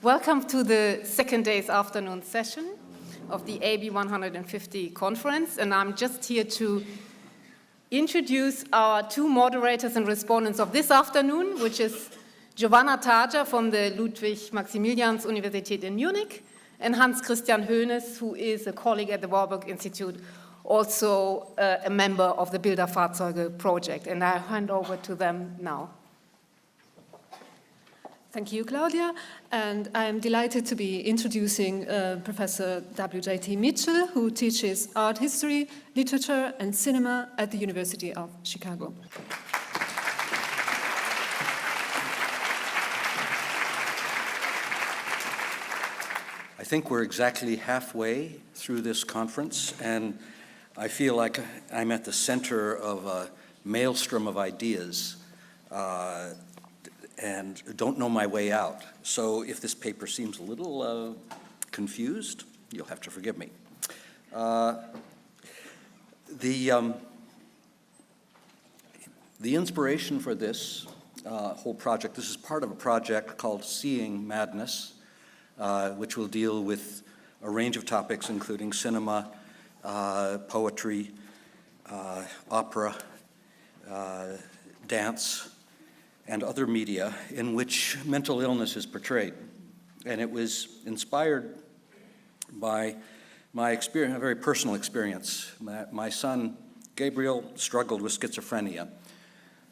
Welcome to the second day's afternoon session of the Aby 150 conference, and I'm just here to introduce our two moderators and respondents of this afternoon, which is Giovanna Tarja from the Ludwig-Maximilians-Universität in Munich, and Hans Christian Hoeneß, who is a colleague at the Warburg Institute, also a member of the Bilderfahrzeuge project, and I hand over to them now. Thank you, Claudia, and I'm delighted to be introducing Professor W.J.T. Mitchell, who teaches art history, literature, and cinema at the University of Chicago. I think we're exactly halfway through this conference, and I feel like I'm at the center of a maelstrom of ideas and don't know my way out. So if this paper seems a little confused, you'll have to forgive me. The inspiration for this whole project, this is part of a project called Seeing Madness, which will deal with a range of topics, including cinema, poetry, opera, dance, and other media in which mental illness is portrayed. And it was inspired by my experience, a very personal experience. My son, Gabriel, struggled with schizophrenia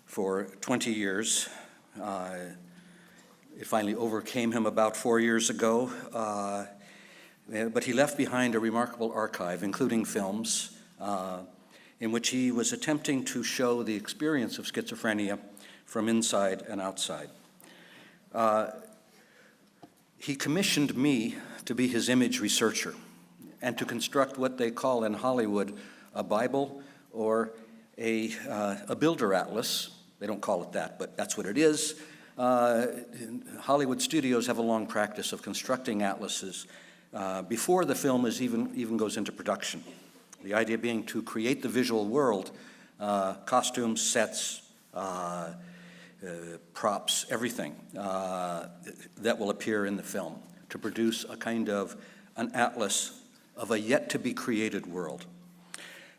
for 20 years. It finally overcame him about 4 years ago, but he left behind a remarkable archive, including films, in which he was attempting to show the experience of schizophrenia from inside and outside. He commissioned me to be his image researcher and to construct what they call in Hollywood a Bible or a builder atlas. They don't call it that, but that's what it is. Hollywood studios have a long practice of constructing atlases before the film even goes into production. The idea being to create the visual world, costumes, sets, props, everything that will appear in the film, to produce a kind of an atlas of a yet-to-be-created world.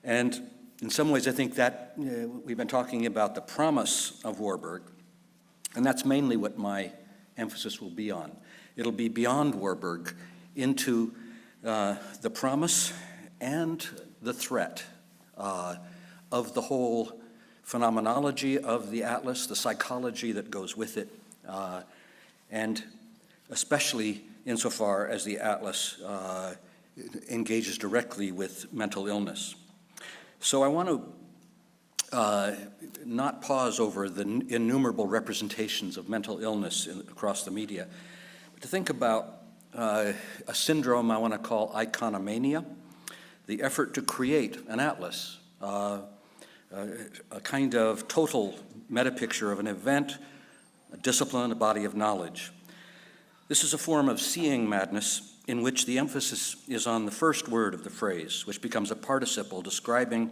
And in some ways, I think that we've been talking about the promise of Warburg, and that's mainly what my emphasis will be on. It'll be beyond Warburg into the promise and the threat of the whole phenomenology of the atlas, the psychology that goes with it, and especially insofar as the atlas engages directly with mental illness. So I want to not pause over the innumerable representations of mental illness across the media, but to think about a syndrome I want to call iconomania, the effort to create an atlas, a kind of total metapicture of an event, a discipline, a body of knowledge. This is a form of seeing madness in which the emphasis is on the first word of the phrase, which becomes a participle describing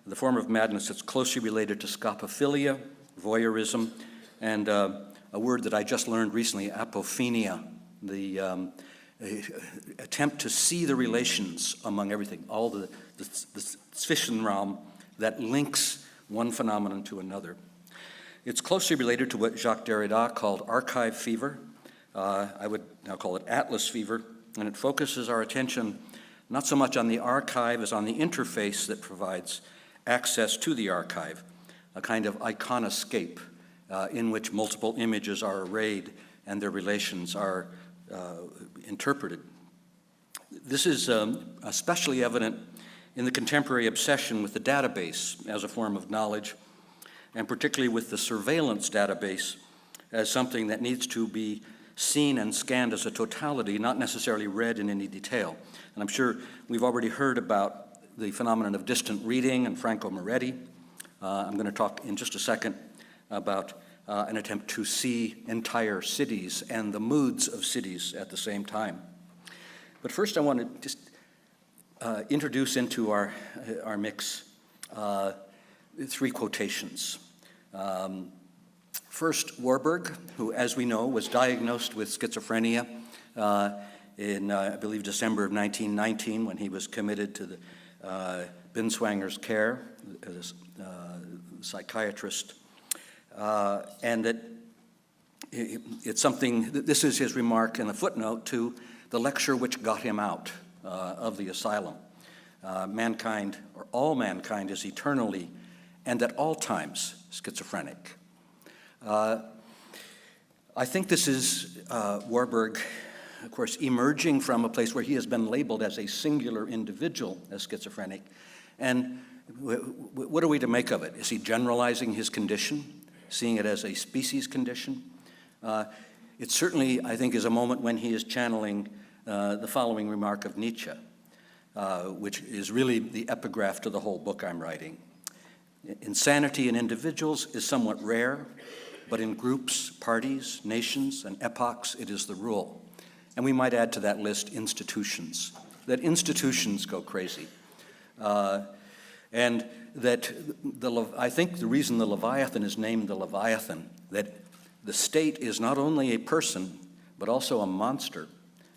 the form of madness that's closely related to scopophilia, voyeurism, and a word that I just learned recently, apophenia, the attempt to see the relations among everything, all the Zwischenraum that links one phenomenon to another. It's closely related to what Jacques Derrida called archive fever. I would now call it atlas fever, and it focuses our attention not so much on the archive as on the interface that provides access to the archive, a kind of iconoscape in which multiple images are arrayed and their relations are interpreted. This is especially evident in the contemporary obsession with the database as a form of knowledge, and particularly with the surveillance database as something that needs to be seen and scanned as a totality, not necessarily read in any detail. And I'm sure we've already heard about the phenomenon of distant reading and Franco Moretti. I'm going to talk in just a second about an attempt to see entire cities and the moods of cities at the same time. But first I want to just introduce into our mix three quotations. First, Warburg, who, as we know, was diagnosed with schizophrenia in, I believe, December of 1919, when he was committed to the Binswanger's care as a psychiatrist, and that it's something, this is his remark in a footnote to the lecture which got him out of the asylum. Mankind, or all mankind, is eternally and at all times schizophrenic. I think this is Warburg, of course, emerging from a place where he has been labeled as a singular individual as schizophrenic. And what are we to make of it? Is he generalizing his condition, seeing it as a species condition? It certainly, I think, is a moment when he is channeling the following remark of Nietzsche, which is really the epigraph to the whole book I'm writing. Insanity in individuals is somewhat rare, but in groups, parties, nations, and epochs, it is the rule. And we might add to that list institutions, that institutions go crazy. And that I think the reason the Leviathan is named the Leviathan, that the state is not only a person, but also a monster,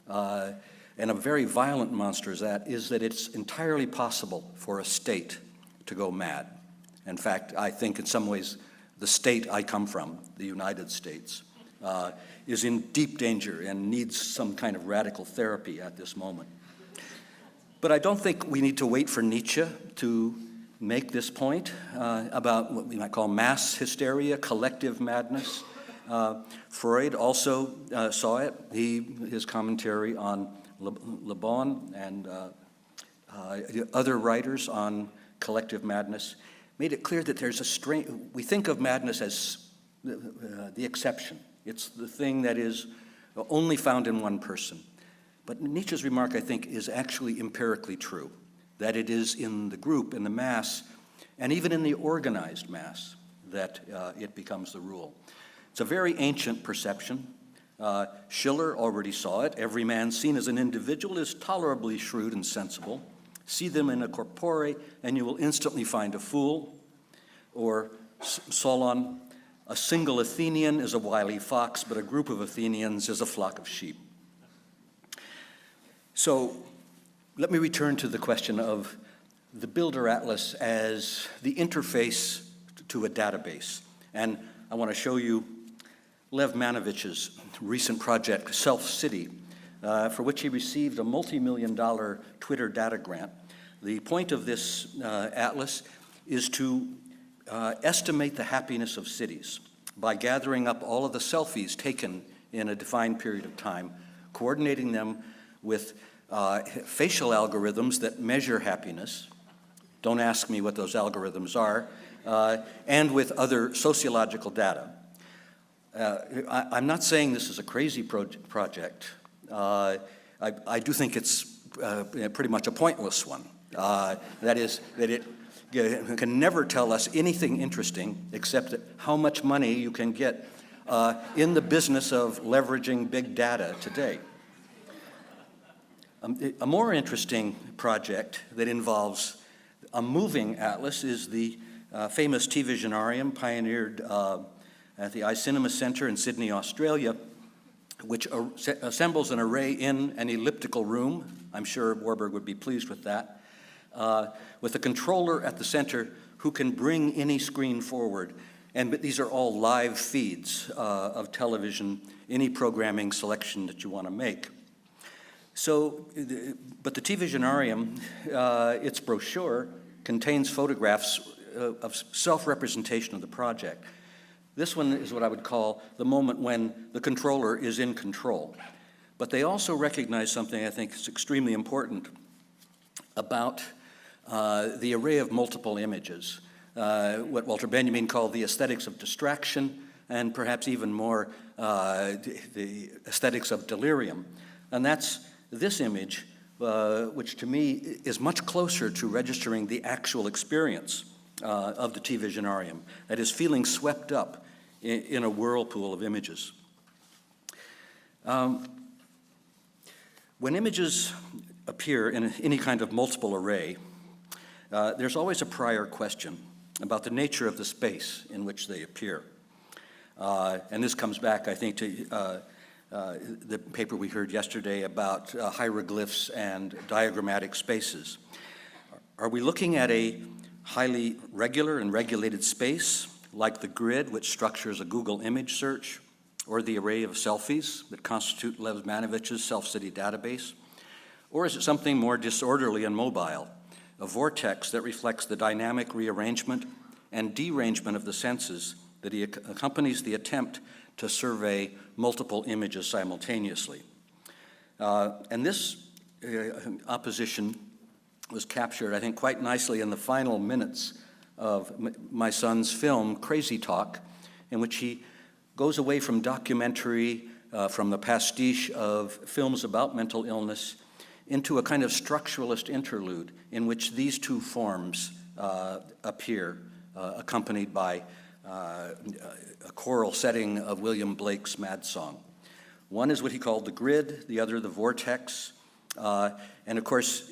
and a very violent monster is that it's entirely possible for a state to go mad. In fact, I think in some ways the state I come from, the United States, is in deep danger and needs some kind of radical therapy at this moment. But I don't think we need to wait for Nietzsche to make this point about what we might call mass hysteria, collective madness. Freud also saw it. His commentary on Le Bon and other writers on collective madness made it clear that there's a strange, we think of madness as the exception. It's the thing that is only found in one person. But Nietzsche's remark, I think, is actually empirically true, that it is in the group, in the mass, and even in the organized mass that it becomes the rule. It's a very ancient perception. Schiller already saw it. Every man seen as an individual is tolerably shrewd and sensible. See them in a corpore, and you will instantly find a fool. Or Solon, a single Athenian is a wily fox, but a group of Athenians is a flock of sheep. So let me return to the question of the Builder Atlas as the interface to a database. And I want to show you Lev Manovich's recent project, Self City, for which he received a multi-million-dollar Twitter data grant. The point of this atlas is to estimate the happiness of cities by gathering up all of the selfies taken in a defined period of time, coordinating them with facial algorithms that measure happiness. Don't ask me what those algorithms are, and with other sociological data. I'm not saying this is a crazy project. I do think it's pretty much a pointless one. That is, that it can never tell us anything interesting except that how much money you can get in the business of leveraging big data today. A more interesting project that involves a moving atlas is the famous T-Visionarium pioneered at the iCinema Center in Sydney, Australia, which assembles an array in an elliptical room. I'm sure Warburg would be pleased with that. With a controller at the center who can bring any screen forward. And these are all live feeds of television, any programming selection that you want to make. So, but the T-Visionarium, its brochure, contains photographs of self-representation of the project. This one is what I would call the moment when the controller is in control. But they also recognize something I think is extremely important about the array of multiple images, what Walter Benjamin called the aesthetics of distraction, and perhaps even more the aesthetics of delirium. And that's this image, which to me is much closer to registering the actual experience of the T-Visionarium, that is feeling swept up in a whirlpool of images. When images appear in any kind of multiple array, there's always a prior question about the nature of the space in which they appear. And this comes back, I think, to the paper we heard yesterday about hieroglyphs and diagrammatic spaces. Are we looking at a highly regular and regulated space, like the grid, which structures a Google image search, or the array of selfies that constitute Lev Manovich's self-study database? Or is it something more disorderly and mobile, a vortex that reflects the dynamic rearrangement and derangement of the senses that accompanies the attempt to survey multiple images simultaneously? And this opposition was captured, I think, quite nicely in the final minutes of my son's film, Crazy Talk, in which he goes away from documentary, from the pastiche of films about mental illness, into a kind of structuralist interlude in which these two forms appear, accompanied by a choral setting of William Blake's Mad Song. One is what he called the grid, the other the vortex, and of course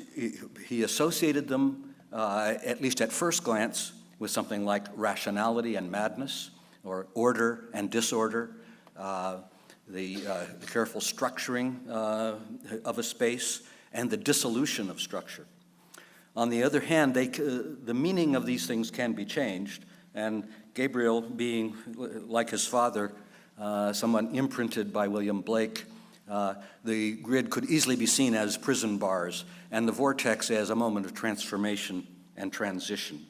he associated them, at least at first glance, with something like rationality and madness, or order and disorder, the careful structuring of a space, and the dissolution of structure. On the other hand, the meaning of these things can be changed, and Gabriel, being, like his father, someone imprinted by William Blake, the grid could easily be seen as prison bars, and the vortex as a moment of transformation and transition.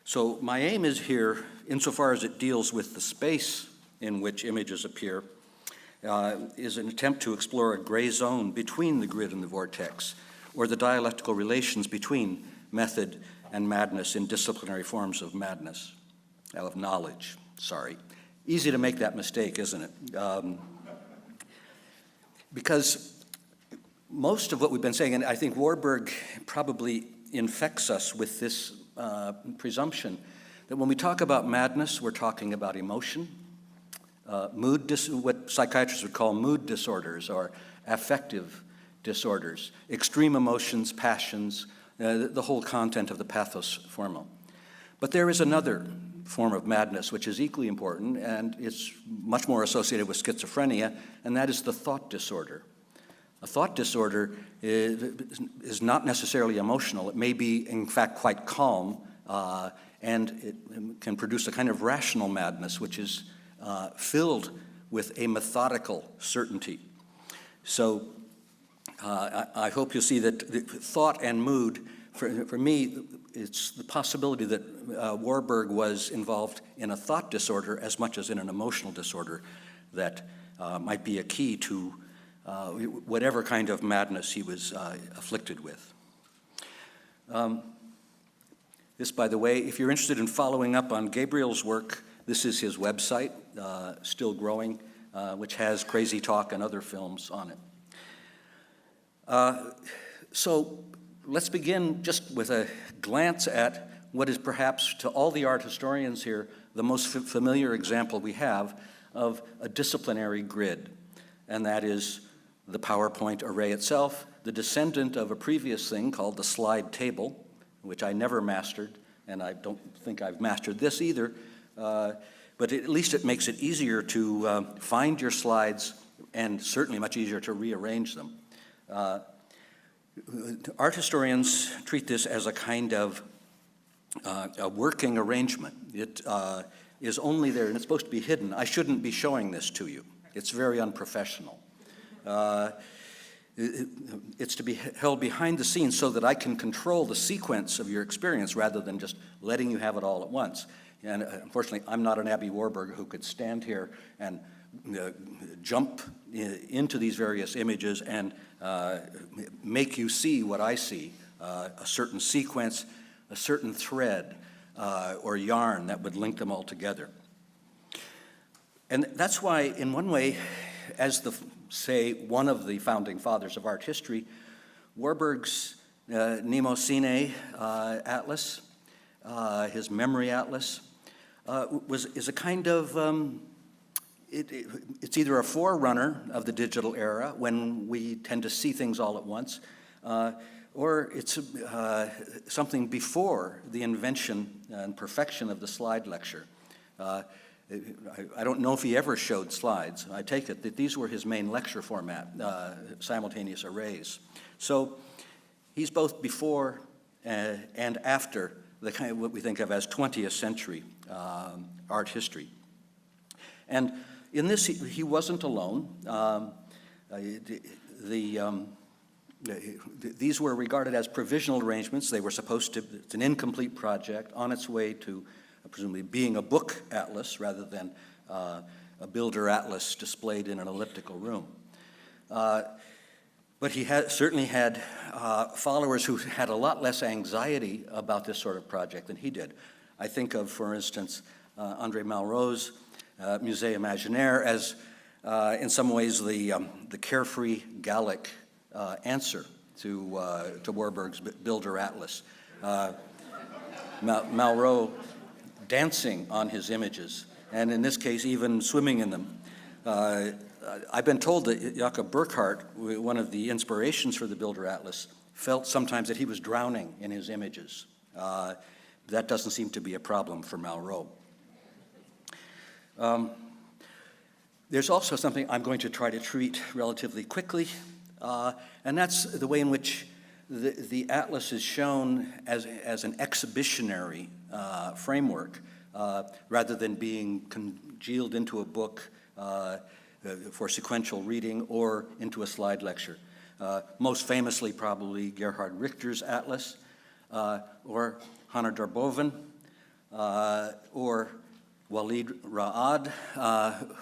So my aim is here, insofar as it deals with the space in which images appear, is an attempt to explore a gray zone between the grid and the vortex, or the dialectical relations between method and madness in disciplinary forms of madness, of knowledge, sorry. Easy to make that mistake, isn't it? Because most of what we've been saying, and I think Warburg probably infects us with this presumption, that when we talk about madness, we're talking about emotion, what psychiatrists would call mood disorders or affective disorders, extreme emotions, passions, the whole content of the pathos formal. But there is another form of madness which is equally important, and it's much more associated with schizophrenia, and that is the thought disorder. A thought disorder is not necessarily emotional. It may be, in fact, quite calm, and it can produce a kind of rational madness, which is filled with a methodical certainty. So I hope you'll see that thought and mood, for me, it's the possibility that Warburg was involved in a thought disorder as much as in an emotional disorder that might be a key to whatever kind of madness he was afflicted with. This, by the way, if you're interested in following up on Gabriel's work, this is his website, still growing, which has Crazy Talk and other films on it. So let's begin just with a glance at what is perhaps, to all the art historians here, the most familiar example we have of a disciplinary grid, and that is the PowerPoint array itself, the descendant of a previous thing called the slide table, which I never mastered, and I don't think I've mastered this either, but at least it makes it easier to find your slides, and certainly much easier to rearrange them. Art historians treat this as a kind of a working arrangement. It is only there, and it's supposed to be hidden. I shouldn't be showing this to you. It's very unprofessional. It's to be held behind the scenes so that I can control the sequence of your experience rather than just letting you have it all at once. And unfortunately, I'm not an Aby Warburg who could stand here and jump into these various images and make you see what I see, a certain sequence, a certain thread or yarn that would link them all together. And that's why, in one way, as say one of the founding fathers of art history, Warburg's Mnemosine Atlas, his memory atlas, is a kind of, it's either a forerunner of the digital era when we tend to see things all at once, or it's something before the invention and perfection of the slide lecture. I don't know if he ever showed slides. I take it that these were his main lecture format, simultaneous arrays. So he's both before and after the kind of what we think of as 20th century art history. And in this, he wasn't alone. These were regarded as provisional arrangements. They were supposed to, it's an incomplete project on its way to presumably being a book atlas rather than a builder atlas displayed in an elliptical room. But he certainly had followers who had a lot less anxiety about this sort of project than he did. I think of, for instance, André Malraux's Musée Imaginaire as, in some ways, the carefree Gallic answer to Warburg's Builder Atlas. Malraux dancing on his images, and in this case, even swimming in them. I've been told that Jakob Burckhardt, one of the inspirations for the Builder Atlas, felt sometimes that he was drowning in his images. That doesn't seem to be a problem for Malraux. There's also something I'm going to try to treat relatively quickly, and that's the way in which the atlas is shown as an exhibitionary framework rather than being congealed into a book for sequential reading or into a slide lecture. Most famously, probably Gerhard Richter's atlas, or Hanna Darboven, or Walid Ra'ad,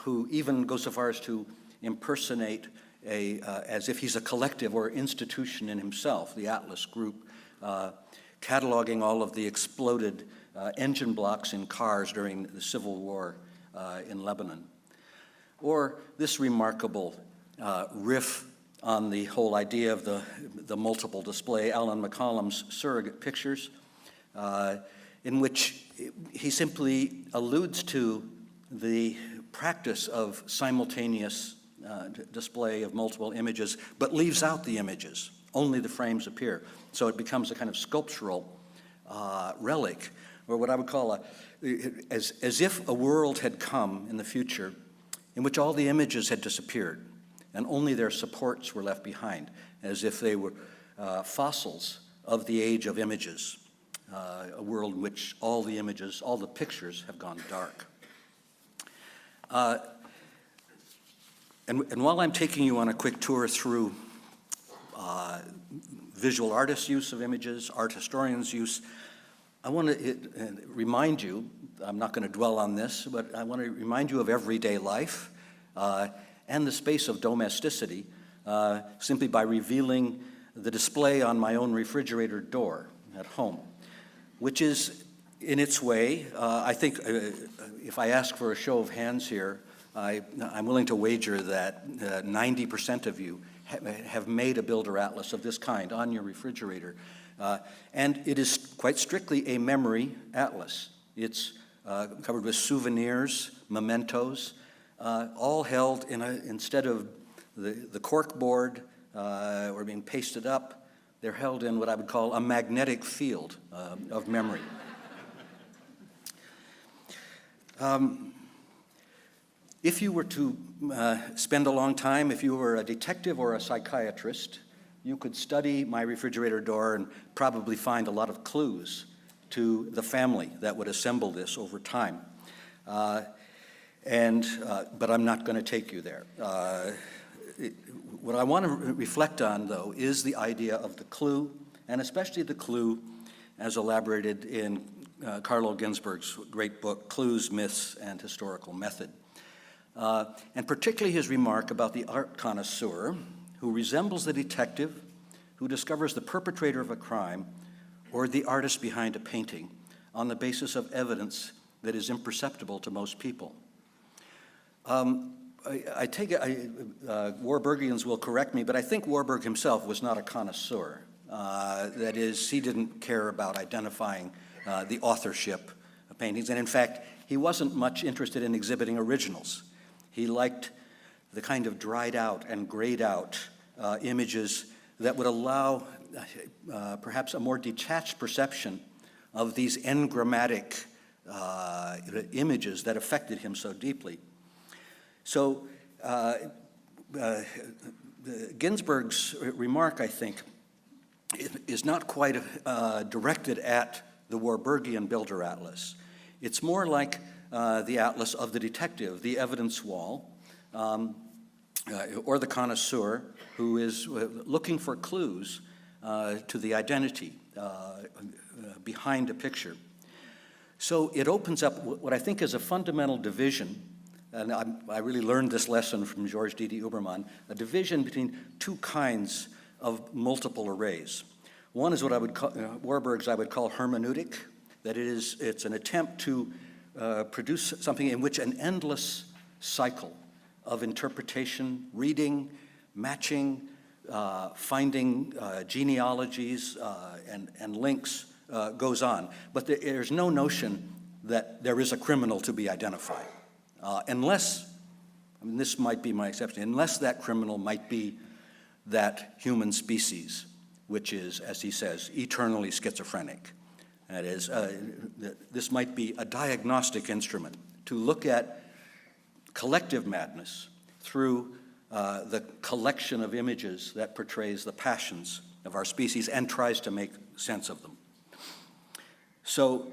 who even goes so far as to impersonate as if he's a collective or institution in himself, the Atlas Group, cataloging all of the exploded engine blocks in cars during the Civil War in Lebanon. Or this remarkable riff on the whole idea of the multiple display, Alan McCollum's Surrogate Pictures, in which he simply alludes to the practice of simultaneous display of multiple images, but leaves out the images. Only the frames appear. So it becomes a kind of sculptural relic, or what I would call as if a world had come in the future in which all the images had disappeared and only their supports were left behind, as if they were fossils of the age of images, a world in which all the images, all the pictures have gone dark. And while I'm taking you on a quick tour through visual artists' use of images, art historians' use, I want to remind you, I'm not going to dwell on this, but I want to remind you of everyday life and the space of domesticity simply by revealing the display on my own refrigerator door at home, which is, in its way, I think if I ask for a show of hands here, I'm willing to wager that 90% of you have made a Builder Atlas of this kind on your refrigerator. And it is quite strictly a memory atlas. It's covered with souvenirs, mementos, all held instead of the cork board or being pasted up, they're held in what I would call a magnetic field of memory. If you were to spend a long time, if you were a detective or a psychiatrist, you could study my refrigerator door and probably find a lot of clues to the family that would assemble this over time. But I'm not going to take you there. What I want to reflect on, though, is the idea of the clue, and especially the clue as elaborated in Carlo Ginzburg's great book, Clues, Myths, and Historical Method. And particularly his remark about the art connoisseur who resembles the detective who discovers the perpetrator of a crime or the artist behind a painting on the basis of evidence that is imperceptible to most people. I take it, Warburgians will correct me, but I think Warburg himself was not a connoisseur. That is, he didn't care about identifying the authorship of paintings, and in fact, he wasn't much interested in exhibiting originals. He liked the kind of dried out and grayed out images that would allow perhaps a more detached perception of these engrammatic images that affected him so deeply. So Ginsberg's remark, I think, is not quite directed at the Warburgian Builder Atlas. It's more like the atlas of the detective, the evidence wall, or the connoisseur who is looking for clues to the identity behind a picture. So it opens up what I think is a fundamental division, and I really learned this lesson from George D.D. Uberman, a division between two kinds of multiple arrays. One is what I would call, Warburg's I would call hermeneutic, that it's an attempt to produce something in which an endless cycle of interpretation, reading, matching, finding genealogies and links goes on. But there's no notion that there is a criminal to be identified, unless, I mean, this might be my exception, unless that criminal might be that human species, which is, as he says, eternally schizophrenic. That is, this might be a diagnostic instrument to look at collective madness through the collection of images that portrays the passions of our species and tries to make sense of them. So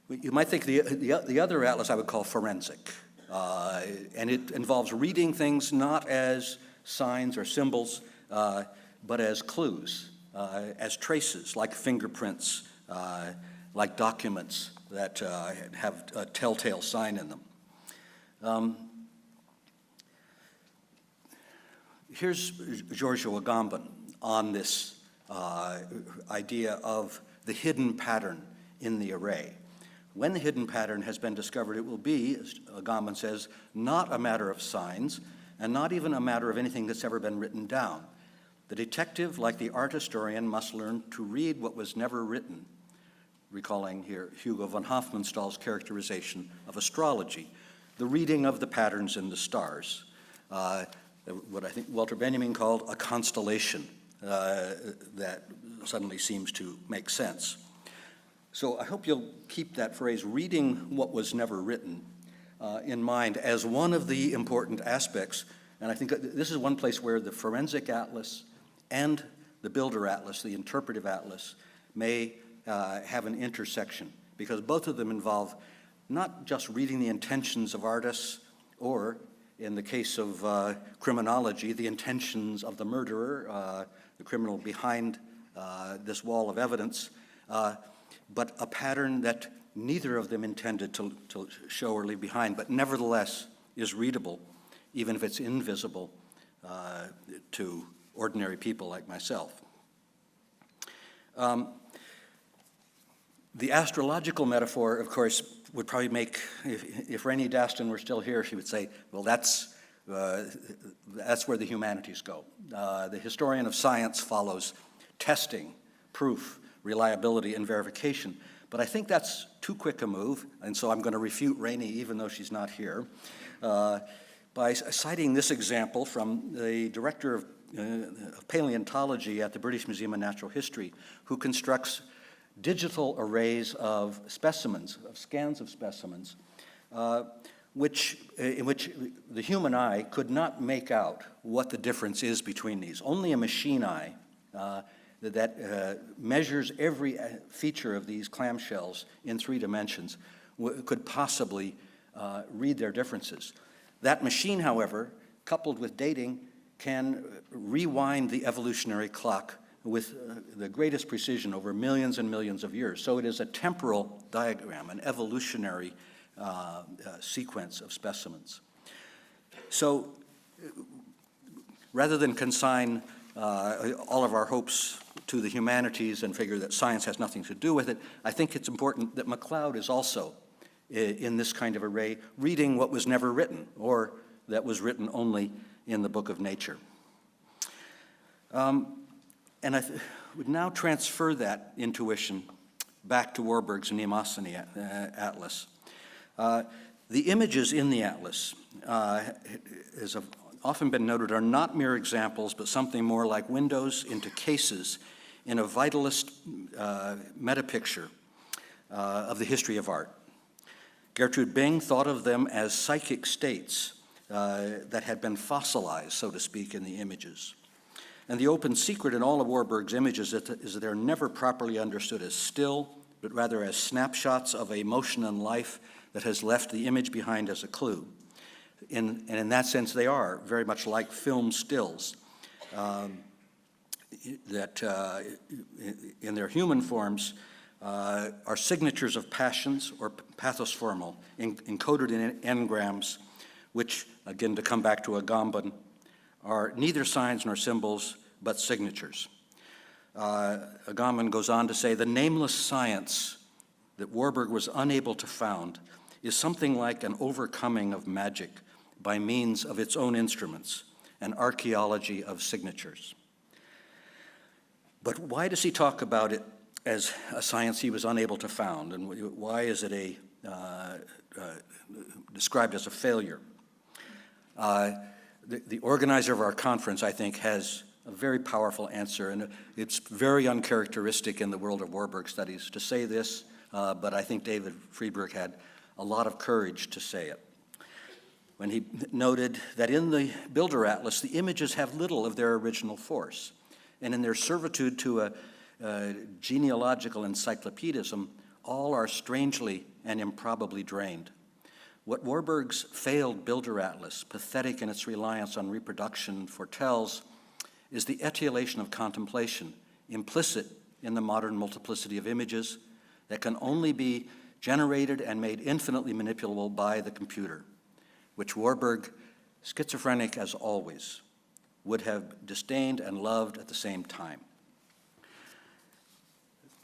you might think the other atlas I would call forensic, and it involves reading things not as signs or symbols, but as clues, as traces, like fingerprints, like documents that have a telltale sign in them. Here's Giorgio Agamben on this idea of the hidden pattern in the array. When the hidden pattern has been discovered, it will be, as Agamben says, not a matter of signs and not even a matter of anything that's ever been written down. The detective, like the art historian, must learn to read what was never written, recalling here Hugo von Hofmannsthal's characterization of astrology, the reading of the patterns in the stars, what I think Walter Benjamin called a constellation that suddenly seems to make sense. So I hope you'll keep that phrase, reading what was never written, in mind as one of the important aspects. And I think this is one place where the forensic atlas and the builder atlas, the interpretive atlas, may have an intersection, because both of them involve not just reading the intentions of artists, or in the case of criminology, the intentions of the murderer, the criminal behind this wall of evidence, but a pattern that neither of them intended to show or leave behind, but nevertheless is readable, even if it's invisible to ordinary people like myself. The astrological metaphor, of course, would probably make, if Rainey Daston were still here, she would say, well, that's where the humanities go. The historian of science follows testing, proof, reliability, and verification. But I think that's too quick a move, and so I'm going to refute Rainey, even though she's not here, by citing this example from the director of paleontology at the British Museum of Natural History, who constructs digital arrays of specimens, of scans of specimens, in which the human eye could not make out what the difference is between these. Only a machine eye that measures every feature of these clamshells in 3 dimensions could possibly read their differences. That machine, however, coupled with dating, can rewind the evolutionary clock with the greatest precision over millions and millions of years. So it is a temporal diagram, an evolutionary sequence of specimens. So rather than consign all of our hopes to the humanities and figure that science has nothing to do with it, I think it's important that MacLeod is also in this kind of array, reading what was never written, or that was written only in the book of nature. And I would now transfer that intuition back to Warburg's Mnemosyne Atlas. The images in the atlas, as have often been noted, are not mere examples, but something more like windows into cases in a vitalist metapicture of the history of art. Gertrude Bing thought of them as psychic states that had been fossilized, so to speak, in the images. And the open secret in all of Warburg's images is that they're never properly understood as still, but rather as snapshots of a motion in life that has left the image behind as a clue. And in that sense, they are very much like film stills that in their human forms are signatures of passions or pathos formal encoded in engrams, which, again, to come back to Agamben, are neither signs nor symbols, but signatures. Agamben goes on to say, the nameless science that Warburg was unable to found is something like an overcoming of magic by means of its own instruments, an archaeology of signatures. But why does he talk about it as a science he was unable to found, and why is it described as a failure? The organizer of our conference, I think, has a very powerful answer, and it's very uncharacteristic in the world of Warburg studies to say this, but I think David Friedberg had a lot of courage to say it, when he noted that in the Builder Atlas, the images have little of their original force, and in their servitude to a genealogical encyclopedism, all are strangely and improbably drained. What Warburg's failed Builder Atlas, pathetic in its reliance on reproduction, foretells is the etiolation of contemplation, implicit in the modern multiplicity of images that can only be generated and made infinitely manipulable by the computer, which Warburg, schizophrenic as always, would have disdained and loved at the same time.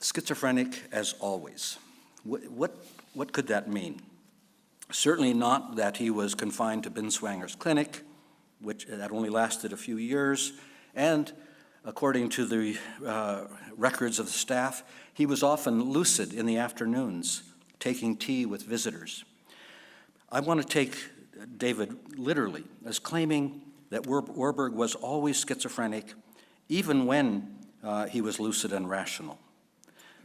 Schizophrenic as always. What could that mean? Certainly not that he was confined to Binswanger's clinic, which that only lasted a few years, and according to the records of the staff, he was often lucid in the afternoons, taking tea with visitors. I want to take David literally as claiming that Warburg was always schizophrenic, even when he was lucid and rational.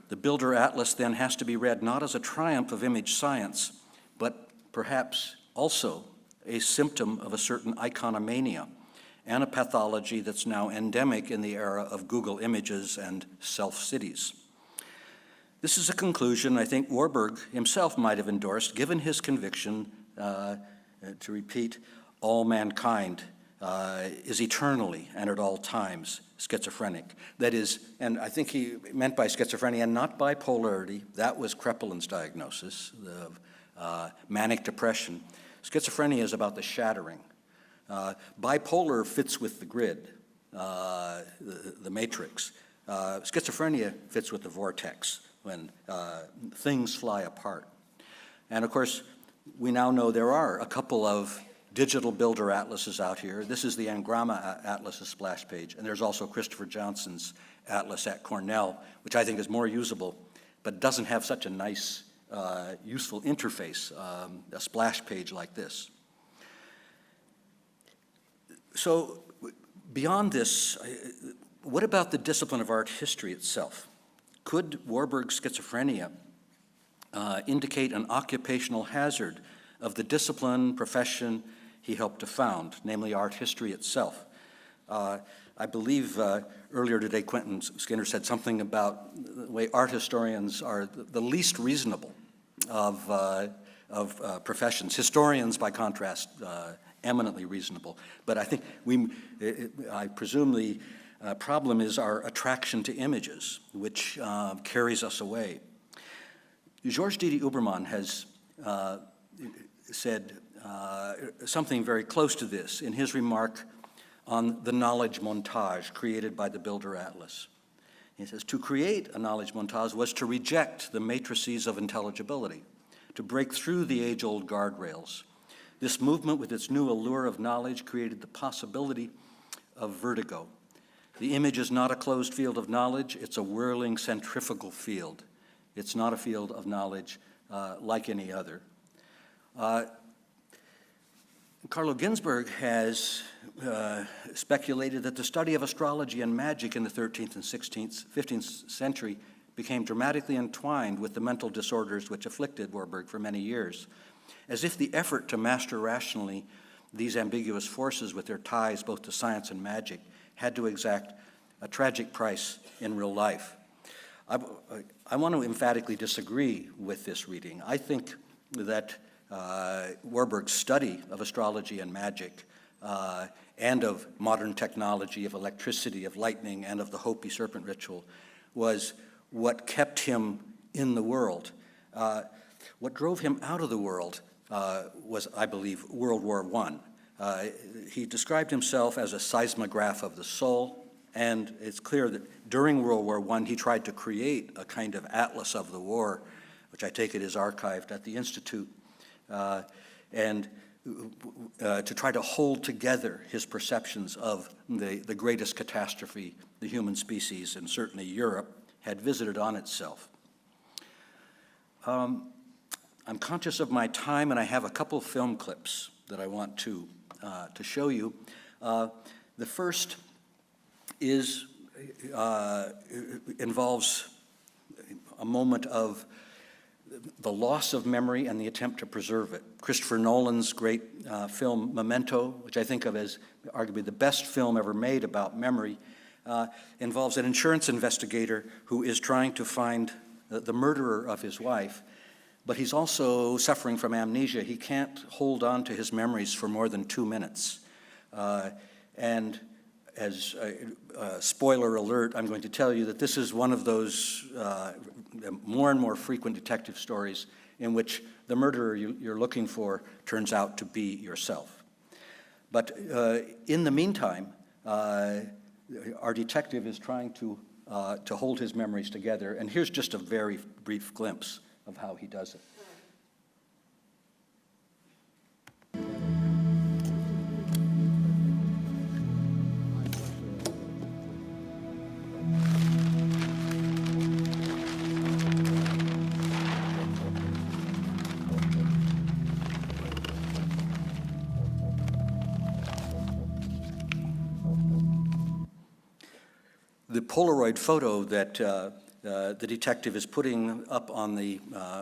The Builder Atlas then has to be read not as a triumph of image science, but perhaps also a symptom of a certain iconomania and a pathology that's now endemic in the era of Google images and self-cities. This is a conclusion I think Warburg himself might have endorsed, given his conviction, to repeat, all mankind is eternally and at all times schizophrenic. That is, and I think he meant by schizophrenia not bipolarity, that was Kreppelin's diagnosis, the manic depression. Schizophrenia is about the shattering. Bipolar fits with the grid, the matrix. Schizophrenia fits with the vortex, when things fly apart. And of course, we now know there are a couple of digital Builder Atlases out here. This is the Angramma Atlas, a splash page, and there's also Christopher Johnson's Atlas at Cornell, which I think is more usable, but doesn't have such a nice, useful interface, a splash page like this. So beyond this, what about the discipline of art history itself? Could Warburg's schizophrenia indicate an occupational hazard of the discipline, profession he helped to found, namely art history itself? I believe earlier today Quentin Skinner said something about the way art historians are the least reasonable of professions. Historians, by contrast, eminently reasonable. But I think I presume the problem is our attraction to images, which carries us away. Georges Didi Uberman has said something very close to this in his remark on the knowledge montage created by the Builder Atlas. He says, to create a knowledge montage was to reject the matrices of intelligibility, to break through the age-old guardrails. This movement with its new allure of knowledge created the possibility of vertigo. The image is not a closed field of knowledge, it's a whirling centrifugal field. It's not a field of knowledge like any other. Carlo Ginzburg has speculated that the study of astrology and magic in the 13th and 15th century became dramatically entwined with the mental disorders which afflicted Warburg for many years, as if the effort to master rationally these ambiguous forces with their ties both to science and magic had to exact a tragic price in real life. I want to emphatically disagree with this reading. I think that Warburg's study of astrology and magic and of modern technology, of electricity, of lightning, and of the Hopi serpent ritual was what kept him in the world. What drove him out of the world was, I believe, World War I. He described himself as a seismograph of the soul, and it's clear that during World War I, he tried to create a kind of atlas of the war, which I take it is archived at the Institute, and to try to hold together his perceptions of the greatest catastrophe the human species, and certainly Europe, had visited on itself. I'm conscious of my time, and I have a couple film clips that I want to show you. The first involves a moment of the loss of memory and the attempt to preserve it. Christopher Nolan's great film Memento, which I think of as arguably the best film ever made about memory, involves an insurance investigator who is trying to find the murderer of his wife, but he's also suffering from amnesia. He can't hold on to his memories for more than 2 minutes. And as spoiler alert, I'm going to tell you that this is one of those more and more frequent detective stories in which the murderer you're looking for turns out to be yourself. But in the meantime, our detective is trying to hold his memories together, and here's just a very brief glimpse of how he does it. The Polaroid photo that the detective is putting up on the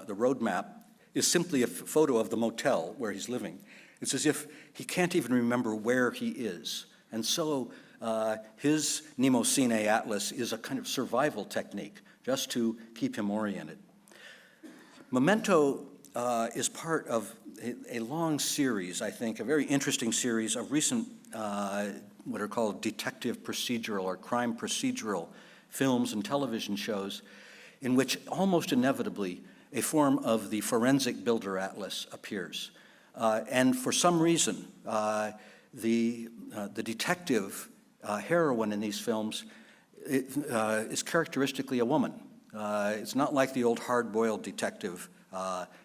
road map is simply a photo of the motel where he's living. It's as if he can't even remember where he is. And so his Mnemosine Atlas is a kind of survival technique just to keep him oriented. Memento is part of a long series, I think, a very interesting series of recent what are called detective procedural or crime procedural films and television shows in which almost inevitably a form of the forensic builder atlas appears. And for some reason, the detective heroine in these films is characteristically a woman. It's not like the old hard-boiled detective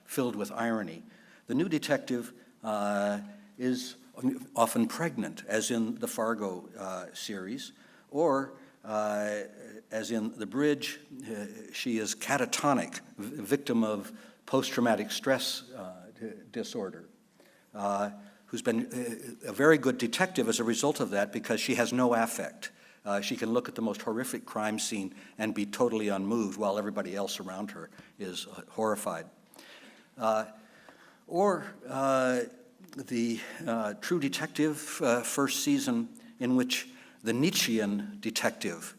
filled with irony. The new detective is often pregnant, as in the Fargo series, or as in The Bridge, she is catatonic, victim of post-traumatic stress disorder, who's been a very good detective as a result of that because she has no affect. She can look at the most horrific crime scene and be totally unmoved while everybody else around her is horrified. Or the True Detective first season, in which the Nietzschean detective,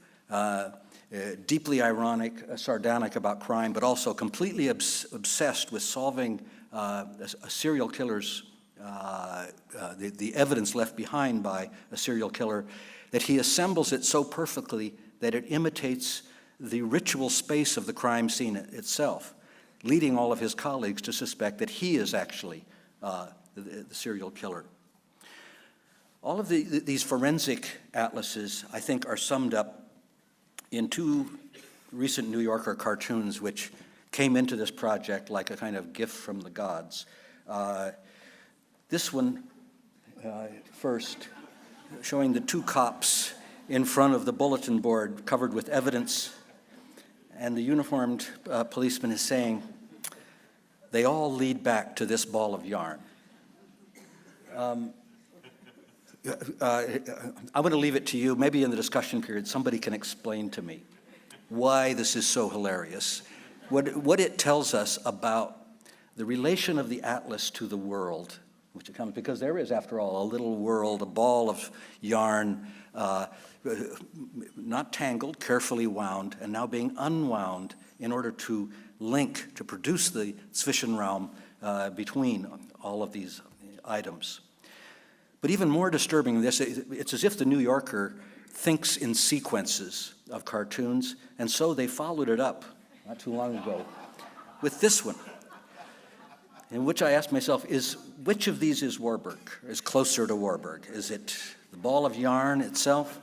deeply ironic, sardonic about crime, but also completely obsessed with solving a serial killer's, the evidence left behind by a serial killer, that he assembles it so perfectly that it imitates the ritual space of the crime scene itself, leading all of his colleagues to suspect that he is actually the serial killer. All of these forensic atlases, I think, are summed up in two recent New Yorker cartoons which came into this project like a kind of gift from the gods. This one first, showing the two cops in front of the bulletin board covered with evidence, and the uniformed policeman is saying, "They all lead back to this ball of yarn." I'm going to leave it to you. Maybe in the discussion period, somebody can explain to me why this is so hilarious, what it tells us about the relation of the atlas to the world, which it comes, because there is, after all, a little world, a ball of yarn, not tangled, carefully wound, and now being unwound in order to link, to produce the Zwischenraum between all of these items. But even more disturbing than this, it's as if the New Yorker thinks in sequences of cartoons, and so they followed it up not too long ago with this one, in which I asked myself, which of these is Warburg, is closer to Warburg? Is it the ball of yarn itself,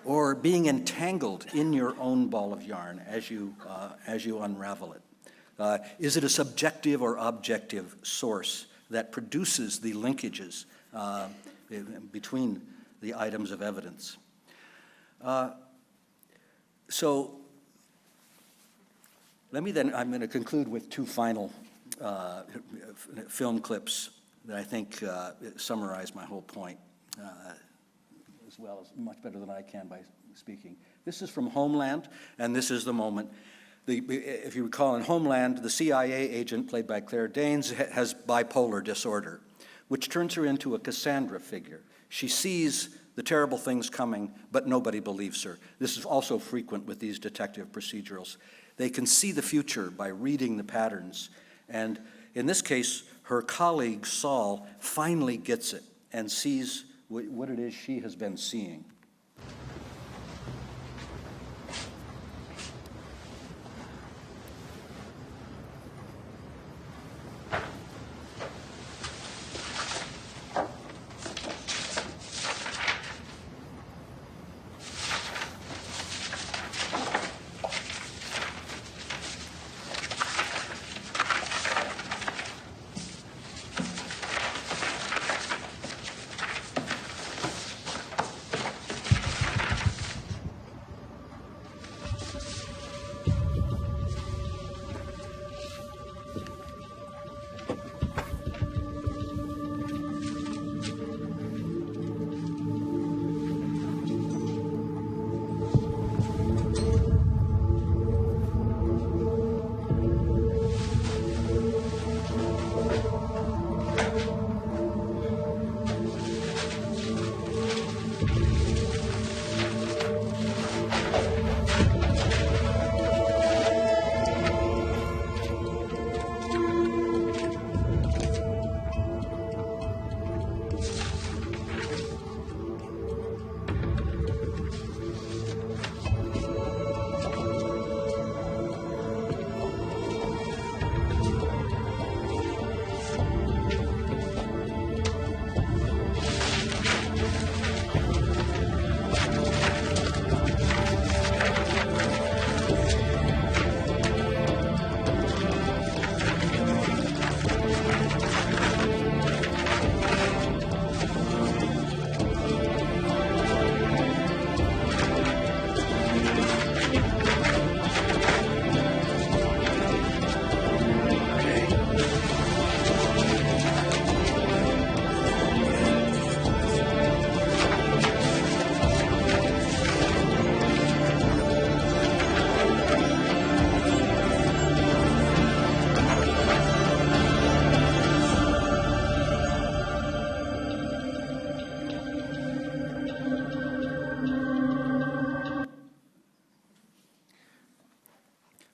or being entangled in your own ball of yarn as you unravel it? Is it a subjective or objective source that produces the linkages between the items of evidence? So I'm going to conclude with two final film clips that I think summarize my whole point as well, as much better than I can by speaking. This is from Homeland, and this is the moment. If you recall, in Homeland, the CIA agent, played by Claire Danes, has bipolar disorder, which turns her into a Cassandra figure. She sees the terrible things coming, but nobody believes her. This is also frequent with these detective procedurals. They can see the future by reading the patterns. And in this case, her colleague, Saul, finally gets it and sees what it is she has been seeing.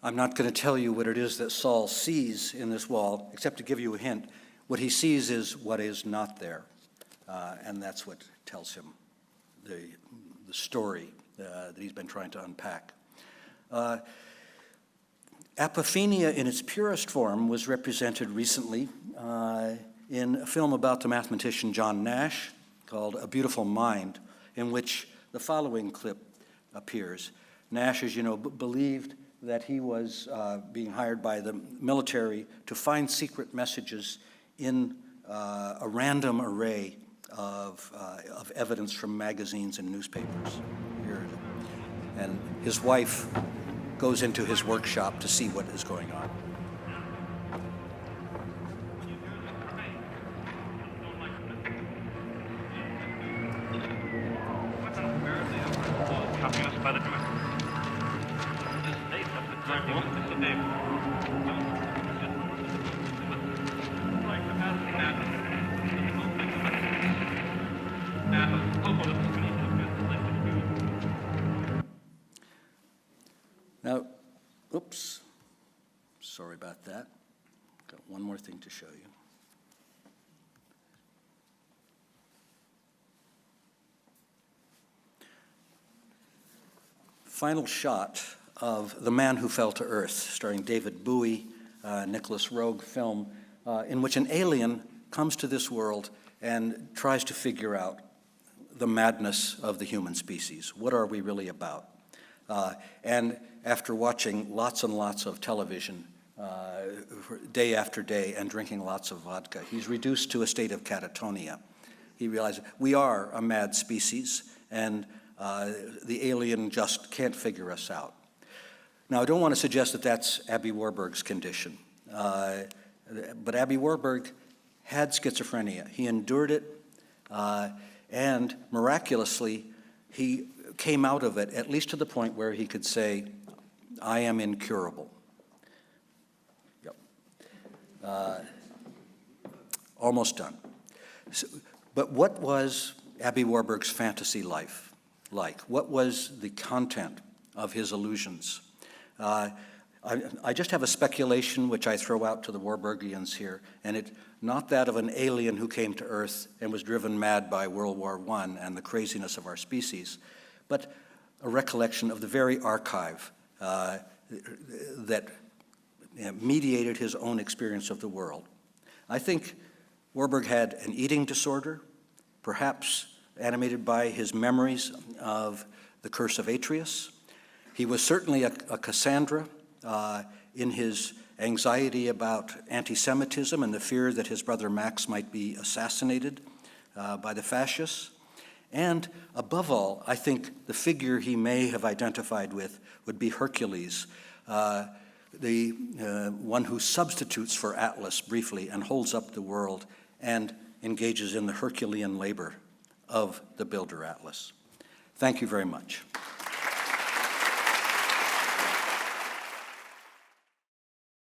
I'm not going to tell you what it is that Saul sees in this wall, except to give you a hint. What he sees is what is not there, and that's what tells him the story that he's been trying to unpack. Apophenia in its purest form was represented recently in a film about the mathematician John Nash called A Beautiful Mind, in which the following clip appears. Nash, as you know, believed that he was being hired by the military to find secret messages in a random array of evidence from magazines and newspapers. Here, and his wife goes into his workshop to see what is going on. Now, oops, sorry about that. Got one more thing to show you. Final shot of The Man Who Fell to Earth, starring David Bowie, Nicholas Roeg film, in which an alien comes to this world and tries to figure out the madness of the human species. What are we really about? And after watching lots and lots of television day after day and drinking lots of vodka, he's reduced to a state of catatonia. He realizes we are a mad species, and the alien just can't figure us out. Now, I don't want to suggest that that's Aby Warburg's condition, but Aby Warburg had schizophrenia. He endured it, and miraculously, he came out of it, at least to the point where he could say, I am incurable. Yep. Almost done. So, but what was Aby Warburg's fantasy life like? What was the content of his illusions? I just have a speculation which I throw out to the Warburgians here, and it's not that of an alien who came to Earth and was driven mad by World War I and the craziness of our species, but a recollection of the very archive that mediated his own experience of the world. I think Warburg had an eating disorder, perhaps animated by his memories of the Curse of Atreus. He was certainly a Cassandra in his anxiety about anti-Semitism and the fear that his brother Max might be assassinated by the fascists. And above all, I think the figure he may have identified with would be Hercules, the one who substitutes for Atlas briefly and holds up the world and engages in the Herculean labor of the builder Atlas. Thank you very much.